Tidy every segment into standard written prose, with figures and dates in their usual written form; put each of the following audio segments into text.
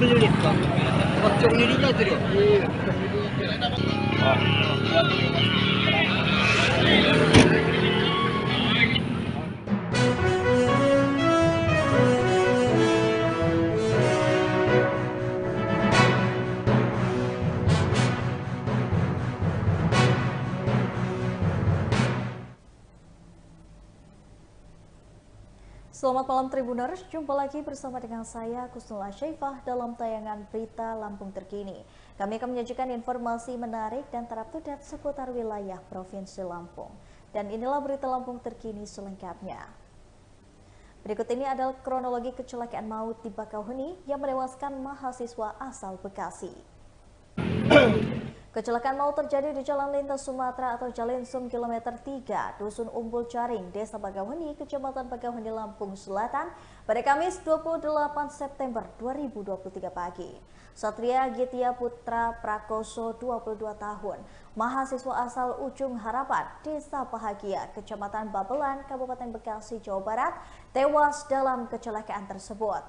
lilit bang. Pocong lilitnya itu dia. Selamat malam Tribuners, jumpa lagi bersama dengan saya Kusnul Asyaifah dalam tayangan Berita Lampung Terkini. Kami akan menyajikan informasi menarik dan terupdate seputar wilayah Provinsi Lampung. Dan inilah Berita Lampung Terkini selengkapnya. Berikut ini adalah kronologi kecelakaan maut di Bakauheni yang menewaskan mahasiswa asal Bekasi. Kecelakaan maut terjadi di Jalan Lintas Sumatera atau Jalinsum kilometer 3, Dusun Umbul Caring, Desa Bakauheni, Kecamatan Bakauheni, Lampung Selatan pada Kamis 28 September 2023 pagi. Satria Gitya Putra Prakoso, 22 tahun, mahasiswa asal Ujung Harapan, Desa Bahagia, Kecamatan Babelan, Kabupaten Bekasi, Jawa Barat, tewas dalam kecelakaan tersebut.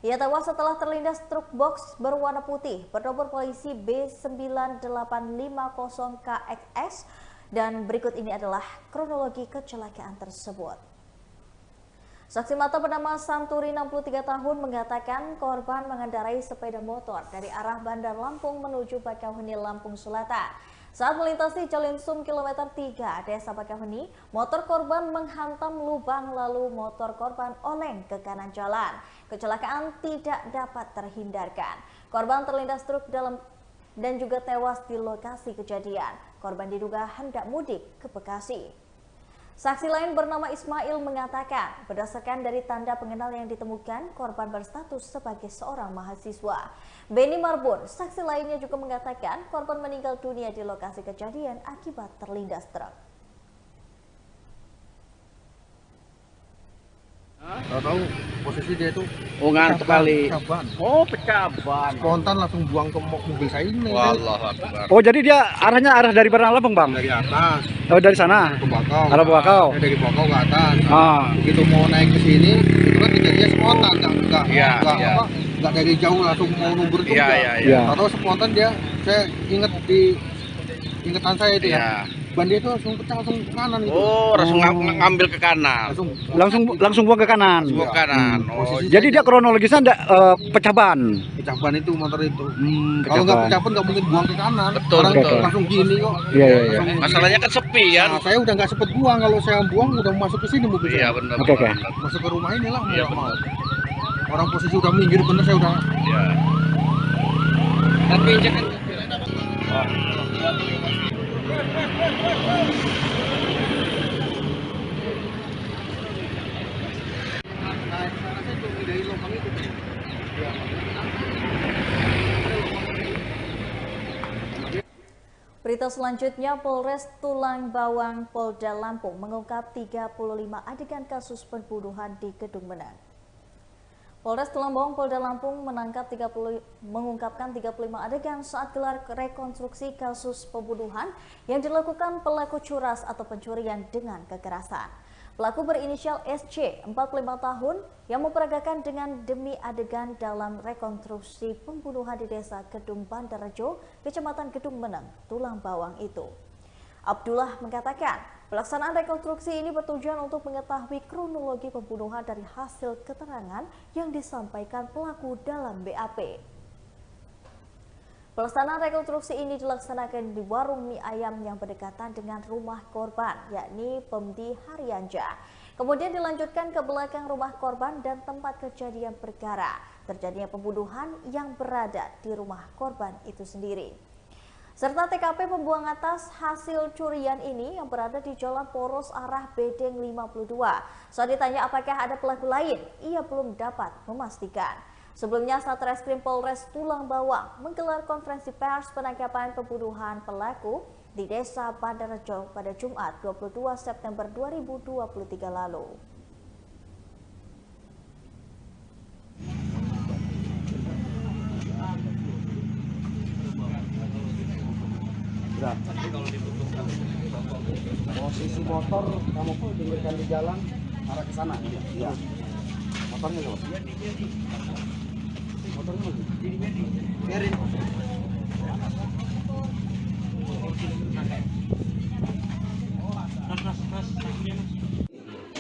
Ia tewas setelah terlindas truk box berwarna putih bernomor polisi B9850KXS dan berikut ini adalah kronologi kecelakaan tersebut. Saksi mata bernama Santuri 63 tahun mengatakan korban mengendarai sepeda motor dari arah Bandar Lampung menuju Bakauheni, Lampung Selatan. Saat melintasi Jalinsum kilometer 3 Desa Bakauheni, motor korban menghantam lubang lalu motor korban oleng ke kanan jalan. Kecelakaan tidak dapat terhindarkan. Korban terlindas truk dan juga tewas di lokasi kejadian. Korban diduga hendak mudik ke Bekasi. Saksi lain bernama Ismail mengatakan, berdasarkan dari tanda pengenal yang ditemukan, korban berstatus sebagai seorang mahasiswa. Beni Marbun, saksi lainnya juga mengatakan korban meninggal dunia di lokasi kejadian akibat terlindas truk. Tahu posisi dia itu Ngantuk kali. Pecaban. Oh, pecaban. Spontan langsung buang ke mobil saya ini. Wallah Akbar. Oh, jadi dia arah dari Bandar Lampung, Bang? Dari atas Oh, dari sana. ke Bakau. Arah Bakau. Dari Bakau ke atas. Ah. Begitu mau naik ke sini, itu kan kejadian spontan, enggak Iya. enggak dari jauh langsung mau nuber tuh. Iya. Atau spontan dia, saya ingat di ingatan saya itu Iya. ya. Ban dia itu langsung pecah langsung ke kanan gitu. Oh, langsung ngambil ke kanan. Langsung buang ke kanan. Buang ke kanan. Oh, Posisi Jadi dia kronologisnya ada pecah ban. pecah ban itu motor itu. Pecah Kalau nggak ban. pecah ban nggak mungkin buang ke kanan. Betul, Orang betul. langsung gini kok. Iya. Langsung Masalahnya kan sepi kan? Nah, saya udah nggak sempet buang, kalau saya buang udah masuk ke sini mobil Iya, saya. benar. Oke. Masuk ke rumah inilah mau Iya, nggak mau. benar. Orang posisi udah minggir bener, saya udah. Iya. Tapi jangan. Berita selanjutnya, Polres Tulang Bawang Polda Lampung mengungkap 35 adegan kasus pembunuhan di Kedung Menang. Polres Tulang Bawang Polda Lampung mengungkapkan 35 adegan saat gelar rekonstruksi kasus pembunuhan yang dilakukan pelaku curas atau pencurian dengan kekerasan. Pelaku berinisial SC, 45 tahun, yang memperagakan dengan demi adegan dalam rekonstruksi pembunuhan di Desa Kedung Bandarjo, Kecamatan Kedung Meneng, Tulang Bawang itu. Abdullah mengatakan, pelaksanaan rekonstruksi ini bertujuan untuk mengetahui kronologi pembunuhan dari hasil keterangan yang disampaikan pelaku dalam BAP. Pelaksanaan rekonstruksi ini dilaksanakan di warung mie ayam yang berdekatan dengan rumah korban, yakni Pemdi Haryanja. Kemudian dilanjutkan ke belakang rumah korban dan tempat kejadian perkara terjadinya pembunuhan yang berada di rumah korban itu sendiri. Serta TKP pembuangan tas hasil curian ini yang berada di Jalan Poros arah Bedeng 52. Saat ditanya apakah ada pelaku lain, ia belum dapat memastikan. Sebelumnya, Satreskrim Polres Tulang Bawang menggelar konferensi pers penangkapan pembunuhan pelaku di Desa Bandarjo pada Jumat 22 September 2023 lalu. Posisi motor kamu pun diberikan di jalan arah ke sana. Iya. Motornya loh. Biarin.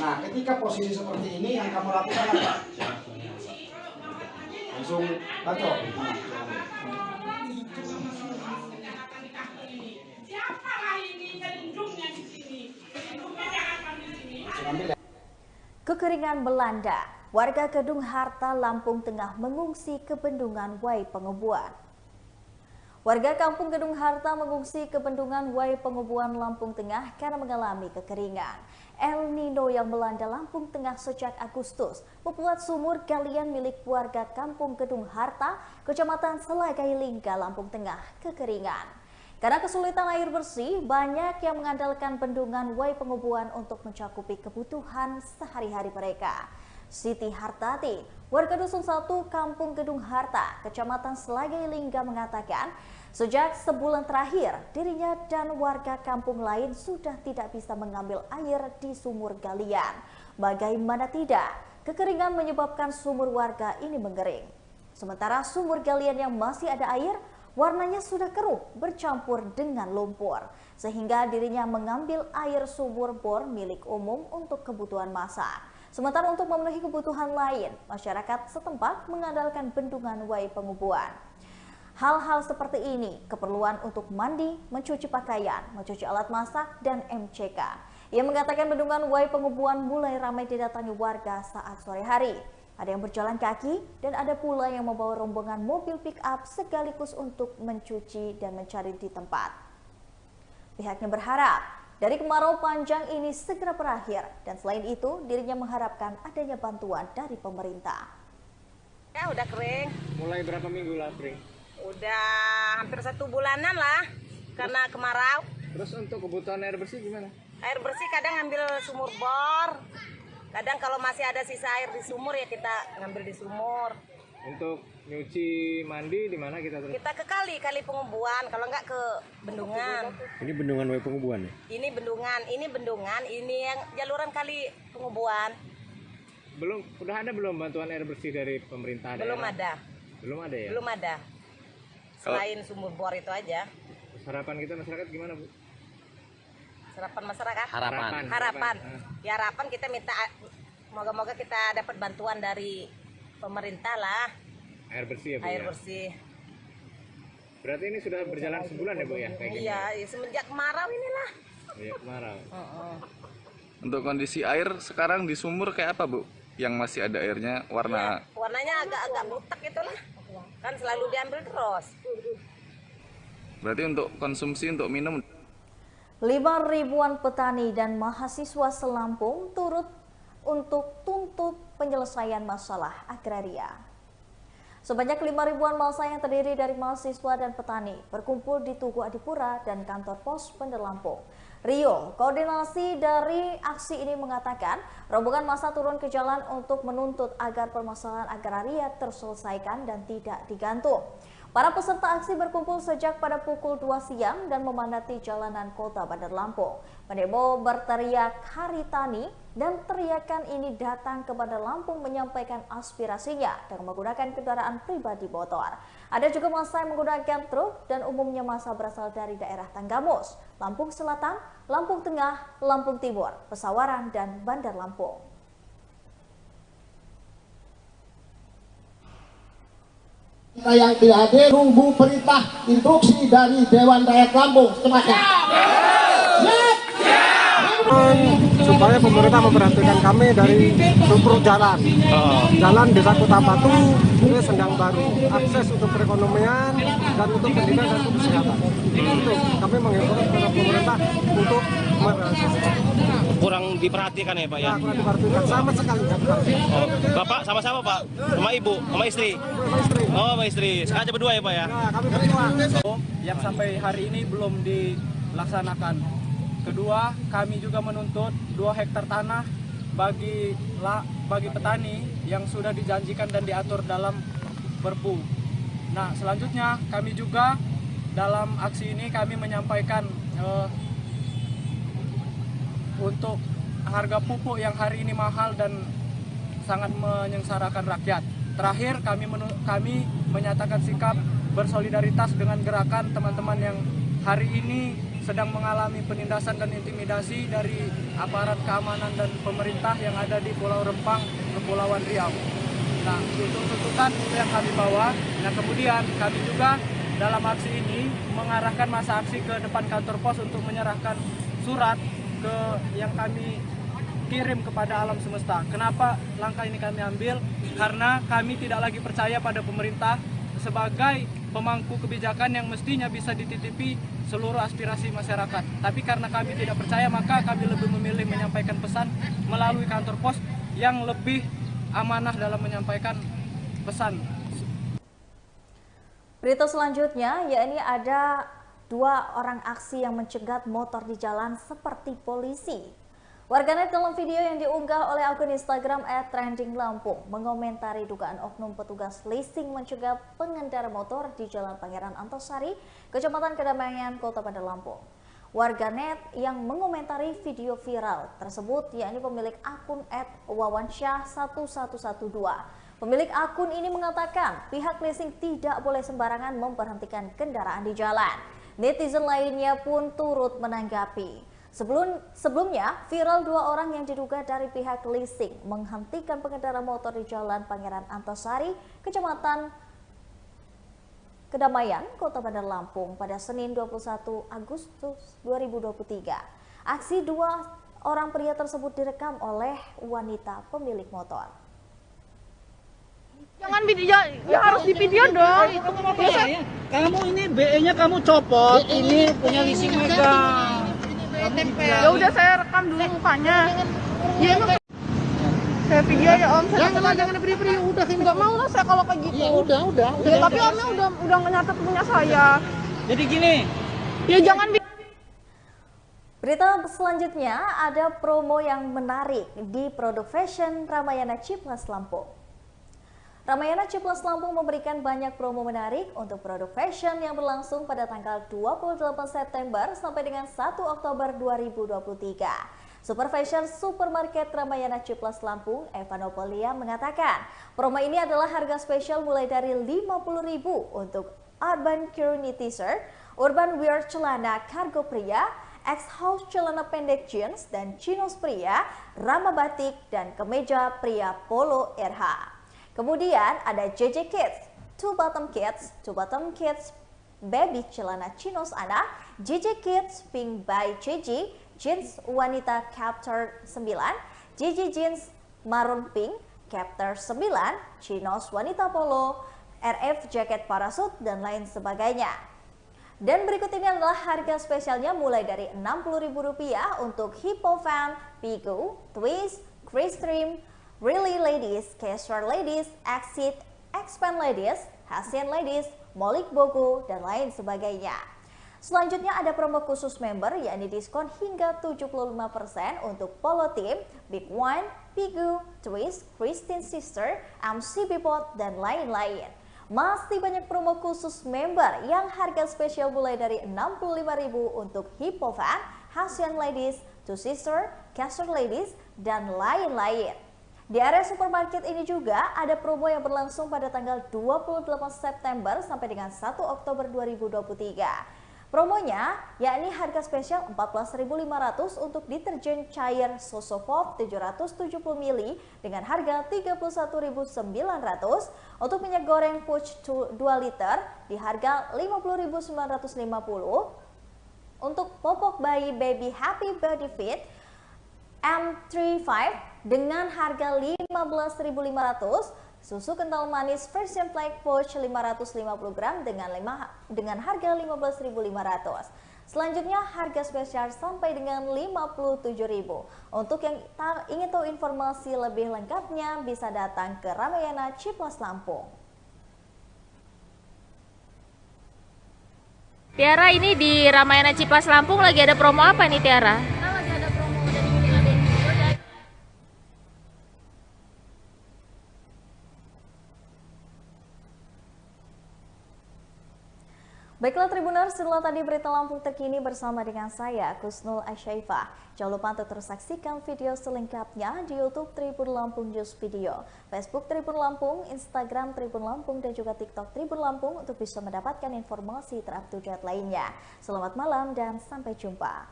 Nah, ketika posisi seperti ini yang kamu lakukan apa? Langsung bacok. Kekeringan melanda, warga Kedung Harta, Lampung Tengah mengungsi ke Bendungan Wai Pengebuan. Warga kampung Kedung Harta mengungsi ke Bendungan Wai Pengebuan, Lampung Tengah karena mengalami kekeringan. El Nino yang melanda Lampung Tengah sejak Agustus membuat sumur galian milik warga kampung Kedung Harta, Kecamatan Selagai Lingga, Lampung Tengah kekeringan. Karena kesulitan air bersih, banyak yang mengandalkan Bendungan Wai Pengebuan untuk mencakupi kebutuhan sehari-hari mereka. Siti Hartati, warga Dusun 1 Kampung Kedung Harta, Kecamatan Selagai Lingga mengatakan, sejak sebulan terakhir, dirinya dan warga kampung lain sudah tidak bisa mengambil air di sumur galian. Bagaimana tidak, kekeringan menyebabkan sumur warga ini mengering. Sementara sumur galian yang masih ada air, warnanya sudah keruh bercampur dengan lumpur, sehingga dirinya mengambil air sumur bor milik umum untuk kebutuhan masak. Sementara untuk memenuhi kebutuhan lain, masyarakat setempat mengandalkan Bendungan Wai Pengebuan. Hal-hal seperti ini keperluan untuk mandi, mencuci pakaian, mencuci alat masak, dan MCK. Ia mengatakan Bendungan Wai Pengebuan mulai ramai didatangi warga saat sore hari. Ada yang berjalan kaki dan ada pula yang membawa rombongan mobil pick-up sekaligus untuk mencuci dan mencari di tempat. Pihaknya berharap dari kemarau panjang ini segera berakhir dan selain itu dirinya mengharapkan adanya bantuan dari pemerintah. Ya udah kering. Mulai berapa minggu lah kering? Udah hampir 1 bulanan lah karena kemarau. Terus untuk kebutuhan air bersih gimana? Air bersih kadang ngambil sumur bor. Kadang kalau masih ada sisa air di sumur ya kita ngambil di sumur. Untuk nyuci mandi di mana kita terus? Kita ke kali Pengebuan, kalau nggak ke bendungan. Ini Bendungan Wai Pengebuan ya? Ini bendungan, ini yang jaluran kali Pengebuan. Belum, udah ada belum bantuan air bersih dari pemerintah daerah? Belum ada. Belum ada ya? Belum ada. Selain sumur bor itu aja. Harapan kita masyarakat gimana, Bu? Harapan masyarakat? Harapan. Ya harapan kita minta, moga-moga kita dapat bantuan dari pemerintah lah. Air bersih ya, Bu? Air ya? bersih. Berarti ini sudah berjalan sebulan ya, Bu ya? Kayak gini? Iya, semenjak kemarau inilah. Iya, kemarau. Untuk kondisi air sekarang di sumur kayak apa, Bu? Yang masih ada airnya warna Warnanya agak-agak butek itulah. Kan selalu diambil terus. berarti untuk konsumsi untuk minum 5.000-an petani dan mahasiswa se-Lampung turut untuk tuntut penyelesaian masalah agraria. Sebanyak 5.000-an massa yang terdiri dari mahasiswa dan petani berkumpul di Tugu Adipura dan kantor pos Pemda Lampung. Rio, koordinasi dari aksi ini mengatakan rombongan massa turun ke jalan untuk menuntut agar permasalahan agraria terselesaikan dan tidak digantung. Para peserta aksi berkumpul sejak pada pukul 2 siang dan memadati jalanan kota Bandar Lampung. Pendemo berteriak Haritani dan teriakan ini datang ke Bandar Lampung menyampaikan aspirasinya dengan menggunakan kendaraan pribadi motor. Ada juga massa yang menggunakan truk dan umumnya massa berasal dari daerah Tanggamus, Lampung Selatan, Lampung Tengah, Lampung Timur, Pesawaran, dan Bandar Lampung. Kita yang tidak hadir tunggu perintah instruksi dari Dewan Rakyat Lampung secepatnya. Supaya pemerintah memperhatikan kami dari struktur jalan. Jalan Desa Kota Batu ini Sendang Baru, akses untuk perekonomian dan untuk pendidikan dan untuk kesehatan. Itu kami menghimbau kepada pemerintah untuk kurang diperhatikan ya Pak ya? kurang diperhatikan sama sekali. Oh, Bapak sama siapa Pak? Sama Ibu? Sama istri? Oh, sama istri. Sengaja berdua ya Pak ya? Kami berdua. Yang sampai hari ini belum dilaksanakan. Kedua, kami juga menuntut 2 hektar tanah bagi petani yang sudah dijanjikan dan diatur dalam Perpu. Nah, selanjutnya kami juga dalam aksi ini kami menyampaikan untuk harga pupuk yang hari ini mahal dan sangat menyengsarakan rakyat. terakhir kami menyatakan sikap bersolidaritas dengan gerakan teman-teman yang hari ini sedang mengalami penindasan dan intimidasi dari aparat keamanan dan pemerintah yang ada di Pulau Rempang, Kepulauan Riau. Nah, itu tuntutan yang kami bawa. Nah, kemudian kami juga dalam aksi ini mengarahkan masa aksi ke depan kantor pos untuk menyerahkan surat yang kami kirim kepada alam semesta. Kenapa langkah ini kami ambil? Karena kami tidak lagi percaya pada pemerintah sebagai pemangku kebijakan yang mestinya bisa dititipi seluruh aspirasi masyarakat. Tapi karena kami tidak percaya, maka kami lebih memilih menyampaikan pesan melalui kantor pos yang lebih amanah dalam menyampaikan pesan. Berita selanjutnya, yakni ada 2 orang aksi yang mencegat motor di jalan seperti polisi. Warganet dalam video yang diunggah oleh akun Instagram @trendinglampung mengomentari dugaan oknum petugas leasing mencegat pengendara motor di Jalan Pangeran Antasari, Kecamatan Kedamaian, Kota Bandar Lampung. Warganet yang mengomentari video viral tersebut yakni pemilik akun @wawansyah1112. Pemilik akun ini mengatakan pihak leasing tidak boleh sembarangan memberhentikan kendaraan di jalan. Netizen lainnya pun turut menanggapi. Sebelumnya, viral 2 orang yang diduga dari pihak leasing menghentikan pengendara motor di Jalan Pangeran Antasari, Kecamatan Kedamaian, Kota Bandar Lampung pada Senin 21 Agustus 2023. Aksi 2 orang pria tersebut direkam oleh wanita pemilik motor. Jangan video, ya harus di video dong. Kamu ini BE-nya kamu copot, ini punya leasing megang. Ya udah saya rekam dulu mukanya. Ya emang saya video ya Om. Jangan beri-beri, udah ini. Enggak mau lah saya kalau kayak gitu. Ya udah. Ya, tapi Omnya udah nyatet punya saya. Jadi gini. Ya jangan. Berita selanjutnya, ada promo yang menarik di produk fashion Ramayana Ciplas Lampung. Ramayana Ciplas Lampung memberikan banyak promo menarik untuk produk fashion yang berlangsung pada tanggal 28 September sampai dengan 1 Oktober 2023. Super Fashion Supermarket Ramayana Ciplas Lampung, Evanopolia mengatakan, promo ini adalah harga spesial mulai dari Rp50.000 untuk Urban Curny T-shirt, Urban Wear celana kargo pria, X-House celana pendek jeans dan chinos pria, Rama batik dan kemeja pria polo RH. Kemudian ada JJ Kids, 2 Bottom Kids, Baby celana chinos anak, JJ Kids Pink by JJ, jeans wanita Captor 9, JJ Jeans Maroon Pink, Captor 9, chinos wanita polo, RF jaket parasut dan lain sebagainya. Dan berikut ini adalah harga spesialnya mulai dari Rp60.000 untuk Hippo Fan, Pigu, Twist, Freestream, Really Ladies, Casual Ladies, Exit, Expand Ladies, Hasian Ladies, Molik Bogo, dan lain sebagainya. Selanjutnya ada promo khusus member, yakni diskon hingga 75% untuk Polo Team, Big One, Pigu, Twist, Christine Sister, MCB Pot, dan lain-lain. Masih banyak promo khusus member yang harga spesial mulai dari Rp65.000 untuk Hippo Fan, Hasian Ladies, Two Sister, Casual Ladies, dan lain-lain. Di area supermarket ini juga ada promo yang berlangsung pada tanggal 28 September sampai dengan 1 Oktober 2023. Promonya yakni harga spesial Rp14.500 untuk deterjen cair Sosopop 770 ml dengan harga Rp31.900, untuk minyak goreng Puch 2 liter di harga Rp50.950, untuk popok bayi Baby Happy Body Fit M35 dengan harga Rp15.500, susu kental manis version Flake Pouch 550 gram dengan harga Rp15.500. Selanjutnya harga spesial sampai dengan Rp57.000. Untuk yang ingin tahu informasi lebih lengkapnya bisa datang ke Ramayana Ciplas Lampung. Tiara, ini di Ramayana Ciplas Lampung lagi ada promo apa nih Tiara? Baiklah Tribuners, setelah tadi berita Lampung terkini bersama dengan saya, Kusnul Asyaifah. Jangan lupa untuk terus saksikan video selengkapnya di YouTube Tribun Lampung News Video, Facebook Tribun Lampung, Instagram Tribun Lampung, dan juga TikTok Tribun Lampung untuk bisa mendapatkan informasi terupdate lainnya. Selamat malam dan sampai jumpa.